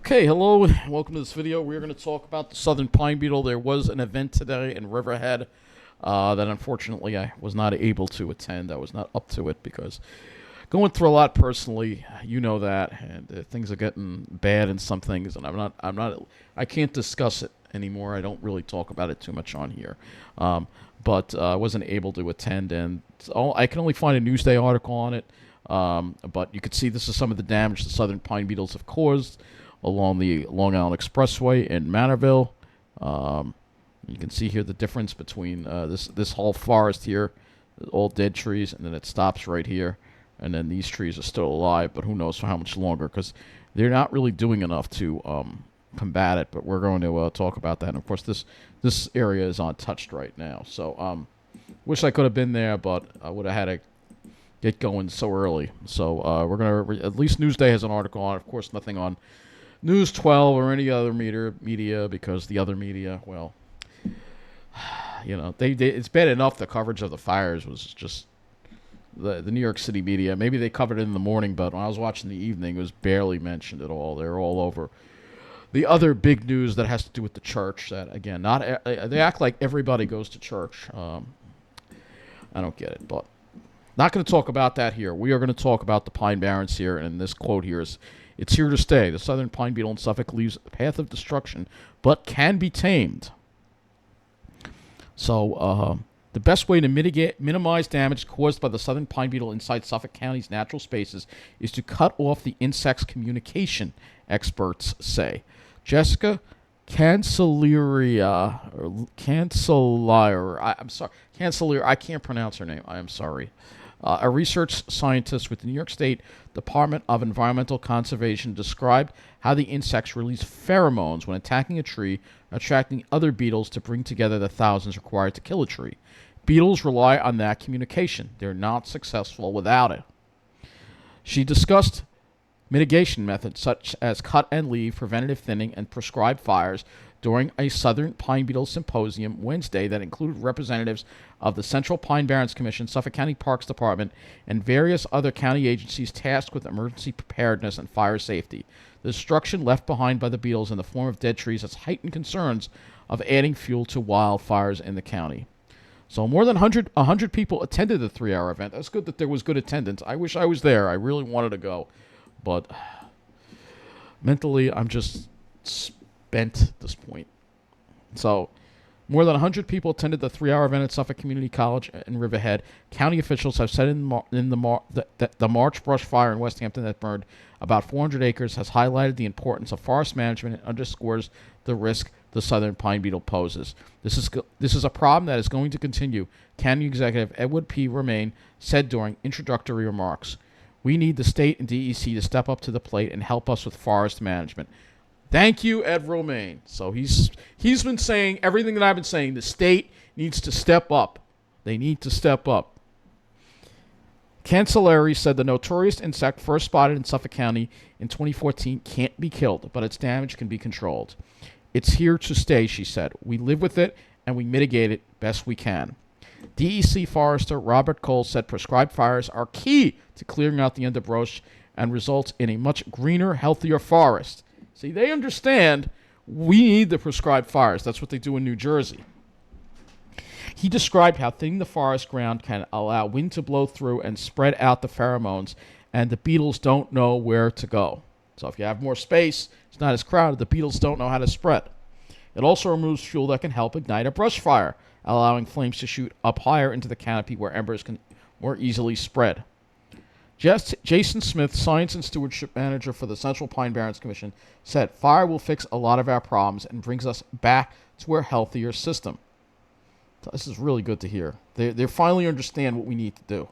Okay, hello, and welcome to this video. We're going to talk about the southern pine beetle. There was an event today in Riverhead that unfortunately I was not able to attend. I was not up to it because going through a lot personally, you know that, and things are getting bad in some things, and I can't discuss it anymore. I don't really talk about it too much on here, but I wasn't able to attend, and I can only find a Newsday article on it. But you can see this is some of the damage the southern pine beetles have caused along the Long Island Expressway in Manorville. You can see here the difference between this whole forest here, all dead trees, and then it stops right here, and then these trees are still alive, but who knows for how much longer, because they're not really doing enough to combat it. But we're going to talk about that. And of course, this area is untouched right now. So wish I could have been there, but I would have had to get going so early. So we're going to, at least Newsday has an article on it. Of course, nothing on News 12 or any other media, because the other media, well, you know, it's bad enough the coverage of the fires was just the New York City media. Maybe they covered it in the morning, but when I was watching the evening, it was barely mentioned at all. They're all over the other big news that has to do with the church. That, again, they act like everybody goes to church. I don't get it, but not going to talk about that here. We are going to talk about the pine barrens here, and this quote here is, "It's here to stay. The southern pine beetle in Suffolk leaves a path of destruction, but can be tamed." So, the best way to minimize damage caused by the southern pine beetle inside Suffolk County's natural spaces is to cut off the insect's communication, experts say. Jessica Cancelliere, I can't pronounce her name. I am sorry. A research scientist with the New York State Department of Environmental Conservation described how the insects release pheromones when attacking a tree, attracting other beetles to bring together the thousands required to kill a tree. Beetles rely on that communication. They're not successful without it. She discussed mitigation methods such as cut and leave, preventative thinning, and prescribed fires during a Southern Pine Beetle Symposium Wednesday that included representatives of the Central Pine Barrens Commission, Suffolk County Parks Department, and various other county agencies tasked with emergency preparedness and fire safety. The destruction left behind by the beetles in the form of dead trees has heightened concerns of adding fuel to wildfires in the county. So more than 100 people attended the 3-hour event. That's good that there was good attendance. I wish I was there. I really wanted to go. But mentally, I'm just spent at this point. So, more than 100 people attended the 3-hour event at Suffolk Community College in Riverhead. County officials have said the March brush fire in West Hampton that burned about 400 acres has highlighted the importance of forest management and underscores the risk the southern pine beetle poses. This is a problem that is going to continue, County Executive Edward P. Romaine said during introductory remarks. We need the state and DEC to step up to the plate and help us with forest management. Thank you, Ed Romaine. So he's been saying everything that I've been saying. The state needs to step up. They need to step up. Cancelliere said the notorious insect first spotted in Suffolk County in 2014 can't be killed, but its damage can be controlled. It's here to stay, she said. We live with it and we mitigate it best we can. DEC forester Robert Cole said prescribed fires are key to clearing out the underbrush and results in a much greener, healthier forest. See, they understand we need the prescribed fires. That's what they do in New Jersey. He described how thinning the forest ground can allow wind to blow through and spread out the pheromones, and the beetles don't know where to go. So if you have more space, it's not as crowded, the beetles don't know how to spread. It also removes fuel that can help ignite a brush fire, allowing flames to shoot up higher into the canopy where embers can more easily spread. Jason Smith, Science and Stewardship Manager for the Central Pine Barrens Commission, said, "Fire will fix a lot of our problems and brings us back to a healthier system." So this is really good to hear. They finally understand what we need to do.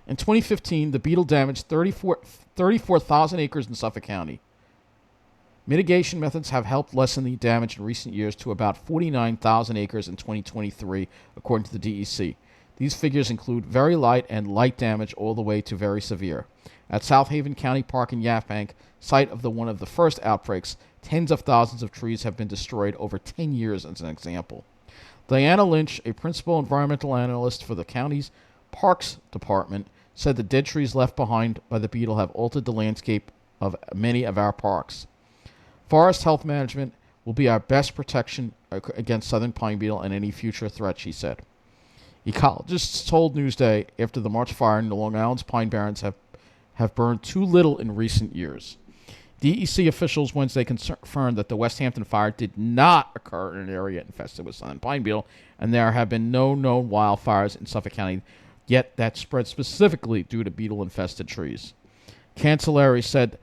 In 2015, the beetle damaged 34,000 acres in Suffolk County. Mitigation methods have helped lessen the damage in recent years to about 49,000 acres in 2023, according to the DEC. These figures include very light and light damage all the way to very severe. At South Haven County Park in Yaphank, site of one of the first outbreaks, tens of thousands of trees have been destroyed over 10 years as an example. Diana Lynch, a principal environmental analyst for the county's Parks Department, said the dead trees left behind by the beetle have altered the landscape of many of our parks. Forest health management will be our best protection against southern pine beetle and any future threat, she said. Ecologists told Newsday after the March fire in the Long Island's pine barrens have burned too little in recent years. DEC officials Wednesday confirmed that the West Hampton fire did not occur in an area infested with southern pine beetle, and there have been no known wildfires in Suffolk County yet that spread specifically due to beetle-infested trees. Cancelleri said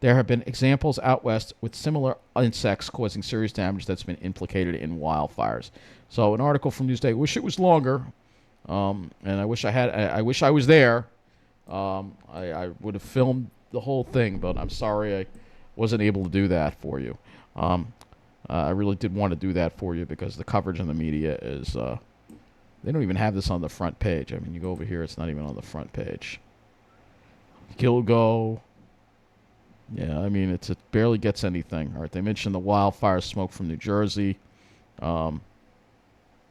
there have been examples out west with similar insects causing serious damage that's been implicated in wildfires. So an article from Newsday. Wish it was longer, and I wish I was there. I would have filmed the whole thing, but I'm sorry I wasn't able to do that for you. I really did want to do that for you because the coverage in the media is they don't even have this on the front page. I mean, you go over here, it's not even on the front page. Gilgo. Yeah, I mean, it barely gets anything. All right, they mentioned the wildfire smoke from New Jersey. And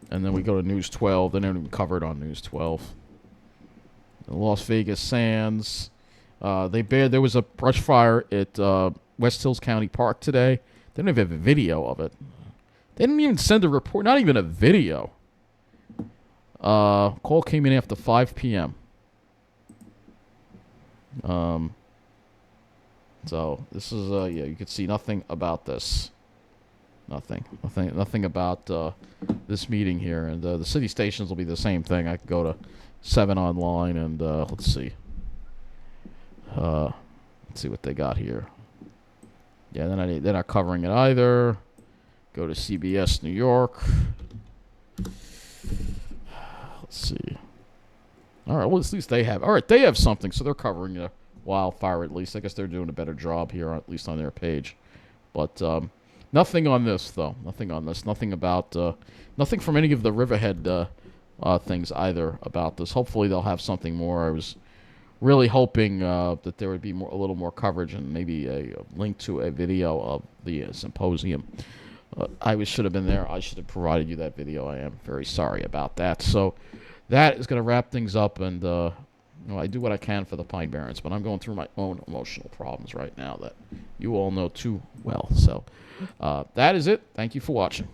then we go to News 12. They don't even cover it on News 12. The Las Vegas Sands. There was a brush fire at West Hills County Park today. They don't even have a video of it. They didn't even send a report, not even a video. Call came in after 5 p.m. So this is yeah, you can see nothing about this. Nothing about this meeting here. And the city stations will be the same thing. I can go to 7 online and let's see. Let's see what they got here. Yeah, they're not covering it either. Go to CBS New York. Let's see. All right, well, at least they have. All right, they have something, so they're covering a wildfire at least. I guess they're doing a better job here, at least on their page. But nothing on this, though. Nothing on this. Nothing about. Nothing from any of the Riverhead things either about this. Hopefully, they'll have something more. I was really hoping that there would be a little more coverage and maybe a link to a video of the symposium. I should have been there. I should have provided you that video. I am very sorry about that. So that is going to wrap things up. And I do what I can for the Pine Barrens, but I'm going through my own emotional problems right now that you all know too well. So that is it. Thank you for watching.